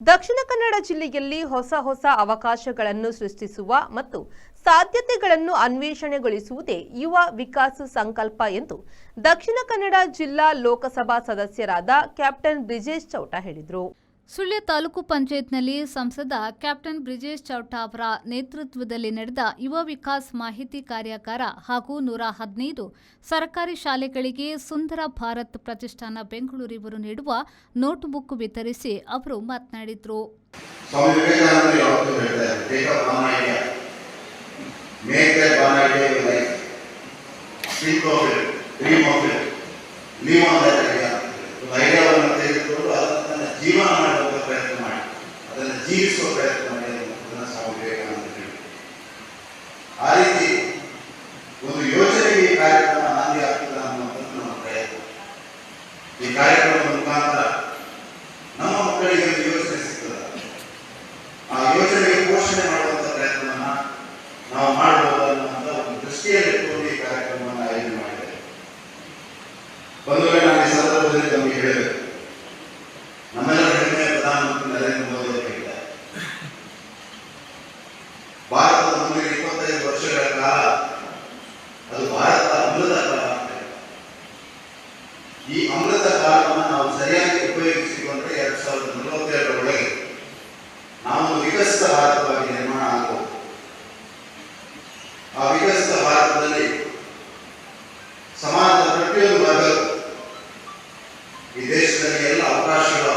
ದಕ್ಷಿಣ ಕನ್ನಡ ಜಿಲ್ಲೆಯಲ್ಲಿ ಹೊಸ ಅವಕಾಶಗಳನ್ನು ಸೃಷ್ಟಿಸುವ ಮತ್ತು ಸಾಧ್ಯತೆಗಳನ್ನು ಅನ್ವೇಷಣೆಗೊಳಿಸುವುದೇ ಯುವ ವಿಕಾಸ ಸಂಕಲ್ಪ ಎಂದು ದಕ್ಷಿಣ ಕನ್ನಡ ಜಿಲ್ಲಾ ಲೋಕಸಭಾ ಸದಸ್ಯರಾದ ಕ್ಯಾಪ್ಟನ್ ಬ್ರಿಜೇಶ್ ಚೌಟ ಹೇಳಿದರು. ಸುಳ್ಯ ತಾಲೂಕು ಪಂಚಾಯತ್ನಲ್ಲಿ ಸಂಸದ ಕ್ಯಾಪ್ಟನ್ ಬ್ರಿಜೇಶ್ ಚೌಟ ಅವರ ನೇತೃತ್ವದಲ್ಲಿ ನಡೆದ ಯುವ ವಿಕಾಸ್ ಮಾಹಿತಿ ಕಾರ್ಯಾಗಾರ ಹಾಗೂ 115 ಸರ್ಕಾರಿ ಶಾಲೆಗಳಿಗೆ ಸುಂದರ ಭಾರತ್ ಪ್ರತಿಷ್ಠಾನ ಬೆಂಗಳೂರಿವರು ನೀಡುವ ನೋಟ್ಬುಕ್ ವಿತರಿಸಿ ಅವರು ಮಾತನಾಡಿದರು. ಜೀವನ ಮಾಡುವ ಪ್ರಯತ್ನ ಮಾಡಿ ಅದನ್ನು ಜೀವಿಸುವ ಪ್ರಯತ್ನ ಮಾಡಿ ಸ್ವಾಮಿ ವಿವೇಕಾನಂದ ಹೇಳಿ. ಆ ರೀತಿ ಒಂದು ಯೋಜನೆಗೆ ಈ ಕಾರ್ಯಕ್ರಮ ನಾಂದಿ ಆಗ್ತದೆ ಅನ್ನುವಂಥದ್ದು ನಮ್ಮ ಪ್ರಯತ್ನ. ಈ ಕಾರ್ಯಕ್ರಮದ ಮುಖಾಂತರ ನಮ್ಮ ಮಕ್ಕಳಿಗೆ ಒಂದು ಯೋಜನೆ ಸಿಗ್ತದೆ. ಆ ಯೋಜನೆಗೆ ಪೋಷಣೆ ಮಾಡುವಂಥ ಪ್ರಯತ್ನವನ್ನ ನಾವು ಮಾಡಬಹುದು ಅನ್ನುವಂಥ ಒಂದು ದೃಷ್ಟಿಯಲ್ಲಿಟ್ಟುಕೊಂಡು ಈ ಕಾರ್ಯಕ್ರಮವನ್ನು ಆಯೋಜನೆ ಮಾಡಿದ್ದೇವೆ. ಬಂಧುಗಳೇ, ನಾನು ಈ ಸಂದರ್ಭದಲ್ಲಿ ನಮಗೆ ಹೇಳಬೇಕು, ನಮ್ಮೆಲ್ಲರ ಹೆಮ್ಮೆಯ ಪ್ರಧಾನಮಂತ್ರಿ ನರೇಂದ್ರ ಮೋದಿ ಅವರು ಹೇಳಿದ್ದಾರೆ, ಭಾರತದ ಮುಂದಿನ 25 ವರ್ಷಗಳ ಕಾಲ ಅದು ಭಾರತದ ಅಮೃತ ಕಾಲ ಅಂತ ಹೇಳಿ. ಈ ಅಮೃತ ಕಾಲವನ್ನು ನಾವು ಸರಿಯಾಗಿ ಉಪಯೋಗಿಸಿಕೊಂಡ್ರೆ 2047 ಒಳಗೆ ನಾವು ವಿಕಸಿತ ಭಾರತವಾಗಿ ನಿರ್ಮಾಣ ಆಗಬಹುದು. ಆ ವಿಕಸಿತ ಭಾರತದಲ್ಲಿ ಸಮಾಜದ ಪ್ರತಿಯೊಂದು ವರ್ಗಕ್ಕೂ ಈ ದೇಶದಲ್ಲಿ ಎಲ್ಲ ಅವಕಾಶಗಳು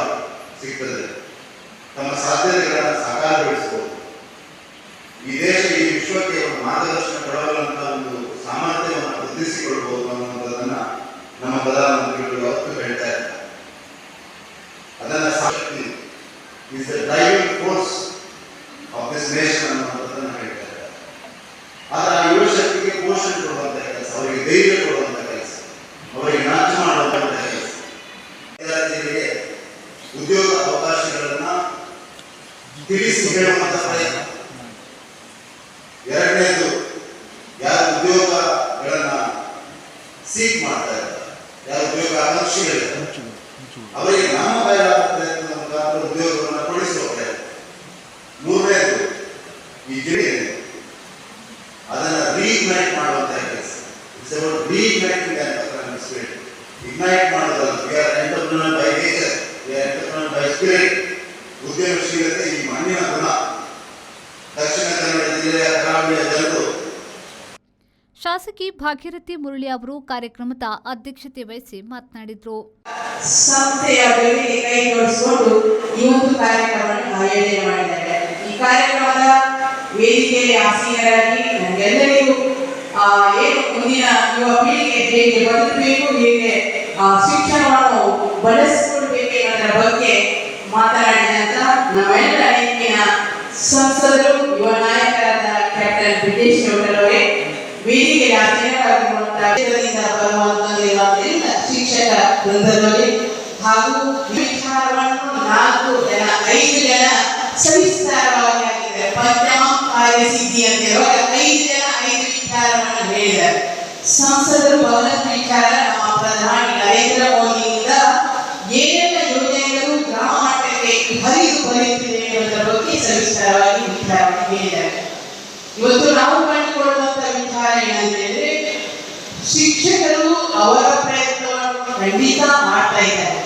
ಸಿಗ್ತದೆ, ತಮ್ಮ ಸಾಧ್ಯತೆಗಳನ್ನು ಸಾಕಾರಗೊಳಿಸಬಹುದು. ಈ ದೇಶ ಈ ವಿಶ್ವಕ್ಕೆ ಒಂದು ಮಾರ್ಗದರ್ಶನ ಕೊಡಬಲ್ಲಂತ ಒಂದು ಸಾಮರ್ಥ್ಯವನ್ನು ವೃದ್ಧಿಸಿಕೊಳ್ಬಹುದು ಅನ್ನುವಂಥದ್ದನ್ನ ನಮ್ಮ ಪ್ರಧಾನಮಂತ್ರಿಗಳು ಯಾವತ್ತೂ ಹೇಳ್ತಾ ಇದ್ದಾರೆ. ಅದನ್ನ shakti is the driving force of this nation ಅನ್ನುವಂಥದ್ದನ್ನ ಹೇಳ್ತಾ ಇದ್ದಾರೆ. ಆದರೆ ಆ ಯುವ ಶಕ್ತಿಗೆ ಪೋಷಣೆ ಕೊಡುವಂತ ಕೆಲಸ, ಅವರಿಗೆ ಧೈರ್ಯ ಕೊಡುವಂತ ಕೆಲಸ, ಅವರಿಗೆ ನಾಚ ಮಾಡುವಂತ ಕೆಲಸ, ವಿದ್ಯಾರ್ಥಿಗಳಿಗೆ ಉದ್ಯೋಗ ಅವಕಾಶಗಳನ್ನ ತಿಳಿಸಿ ಹೇಳುವಂತ ಪ್ರಯತ್ನ. ಎರಡನೇದು, ಯಾರು ಉದ್ಯೋಗಗಳನ್ನ ಸೀಕ್ ಮಾಡ್ತಾ ಇದ್ದಾರೆ, ಯಾರು ಉದ್ಯೋಗ ಆಕಾಂಕ್ಷಿಗಳಿದ್ದಾರೆ, ಅವರಿಗೆ ನಮ್ಮ ಕೈಲಾದ ಪ್ರಯತ್ನದ ಮುಖಾಂತರ ಉದ್ಯೋಗವನ್ನು ಕೊಡಿಸುವ ಪ್ರಯತ್ನ. ಮೂರನೇದು, ಈ ಜಿಲ್ಲೆ ಅದನ್ನ ರೀಇಗ್ನೈಟ್ ಮಾಡುವಂತಹ ಕೆಲಸ. It's about reigniting and economic spirit. Ignite ಮಾಡೋದಲ್ಲ, we are entrepreneur by nature, we are entrepreneur by spirit. ಉದ್ಯಮಶೀಲತೆ ಈ ಮಣ್ಣಿನ ಗುಣ. ದಕ್ಷಿಣ ಕನ್ನಡ ಜಿಲ್ಲೆಯ ಕರಾವಳಿಯ ಜನರು. ಶಾಸಕಿ ಭಾಗ್ಯರಥಿ ಮುರಳಿ ಅವರು ಕಾರ್ಯಕ್ರಮದ ಅಧ್ಯಕ್ಷತೆ ವಹಿಸಿ ಮಾತನಾಡಿದರು. ಸಂಸ್ಥೆಯ ಬೆಳವಣಿಗೆ ಕೈ ಜೋಡಿಸಿಕೊಂಡು ಈ ಒಂದು ಕಾರ್ಯಕ್ರಮವನ್ನು ಆಯೋಜನೆ ಮಾಡಿದ್ದಾರೆ. ಈ ಕಾರ್ಯಕ್ರಮದ ವೇದಿಕೆಯಲ್ಲಿ ಆಸೀನರಾಗಿ ನಮಗೆಲ್ಲರಿಗೂ ಏನು ಮುಂದಿನ ಯುವ ಪೀಳಿಗೆ ಹೇಗೆ ಬದುಕಬೇಕು, ಹೇಗೆ ಶಿಕ್ಷಣವನ್ನು ಬಳಸಿಕೊಳ್ಬೇಕು ಅನ್ನೋದರ ಬಗ್ಗೆ ಮಾತನಾಡಿದಂತ ನಮ್ಮೆಲ್ಲರ ನೆಚ್ಚಿನ ಸಂಸದರು, ಯುವ ನಾಯಕರಾದ ಕ್ಯಾಪ್ಟನ್ ಬ್ರಿಜೇಶ್ ಚೌಟರವರೇ, ವೇದಿಕೆಗೆ ಆಸೀನರಾಗಿರುವಂತಹ ಎಲ್ಲ ಶಿಕ್ಷಕ ವೃಂದದವರೇ ಹಾಗೂ ವಿಚಾರವನ್ನು 5 ಜನ ಸವಿಸ್ತಾರವಾಗಿ ಆಗಿದೆ. ಪಂಚಮ ಕಾರ್ಯಸಿದ್ಧಿ ಅಂತ ಹೇಳುವಾಗ 5 ಜನ 5 ವಿಚಾರವನ್ನು ಹೇಳಿದ್ದಾರೆ. ಸಂಸದರು ಬಹಳಷ್ಟು ವಿಚಾರ ನಮ್ಮ ಪ್ರಧಾನಿ ನರೇಂದ್ರ ಮೋದಿಯಿಂದ ಏನೆಲ್ಲ ಯೋಜನೆಗಳು ಗ್ರಾಮ ಮಟ್ಟಕ್ಕೆ ಹರಿದು ಬರುತ್ತಿದೆ ಎನ್ನುವುದರ ಬಗ್ಗೆ ಸವಿಸ್ತಾರವಾಗಿ ವಿಚಾರವನ್ನು ಹೇಳಿದ್ದಾರೆ. ಇವತ್ತು ನಾವು ಕಂಡುಕೊಳ್ಳುವಂತಹ ವಿಚಾರ ಏನಂತಂದ್ರೆ, ಶಿಕ್ಷಕರು ಅವರ ಪ್ರಯತ್ನವನ್ನು ಖಂಡಿತ ಮಾಡ್ತಾ ಇದ್ದಾರೆ.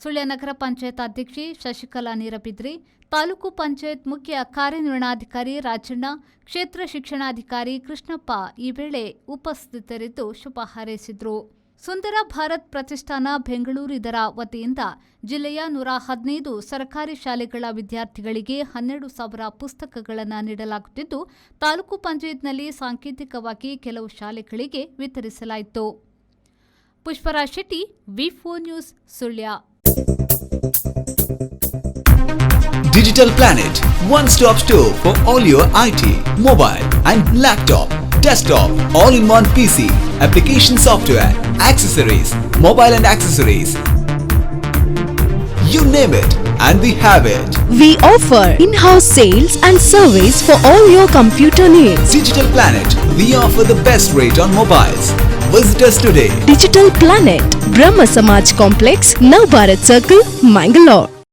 ಸುಳ್ಯ ನಗರ ಪಂಚಾಯತ್ ಅಧ್ಯಕ್ಷೆ ಶಶಿಕಲಾ ನೀರಬಿದ್ರಿ, ತಾಲೂಕು ಪಂಚಾಯತ್ ಮುಖ್ಯ ಕಾರ್ಯನಿರ್ವಹಣಾಧಿಕಾರಿ ರಾಜಣ್ಣ, ಕ್ಷೇತ್ರ ಶಿಕ್ಷಣಾಧಿಕಾರಿ ಕೃಷ್ಣಪ್ಪ ಈ ವೇಳೆ ಉಪಸ್ಥಿತರಿದ್ದು ಶುಭ ಹಾರೈಸಿದರು. ಸುಂದರ ಭಾರತ್ ಪ್ರತಿಷ್ಠಾನ ಬೆಂಗಳೂರು ಇದರ ವತಿಯಿಂದ ಜಿಲ್ಲೆಯ 115 ಸರ್ಕಾರಿ ಶಾಲೆಗಳ ವಿದ್ಯಾರ್ಥಿಗಳಿಗೆ 12,000 ಪುಸ್ತಕಗಳನ್ನು ನೀಡಲಾಗುತ್ತಿದ್ದು, ತಾಲೂಕು ಪಂಚಾಯತ್ನಲ್ಲಿ ಸಾಂಕೇತಿಕವಾಗಿ ಕೆಲವು ಶಾಲೆಗಳಿಗೆ ವಿತರಿಸಲಾಯಿತು. Pushparaj Shetty, V4 News, Sullia. Digital Planet, one-stop store for all your IT, mobile and laptop, desktop, all-in-one PC, application software, accessories, mobile and accessories. You name it and we have it. We offer in-house sales and service for all your computer needs. Digital Planet, we offer the best rate on mobiles. Visit us today. Digital Planet, Brahma Samaj Complex, Navbharat Circle, Mangalore.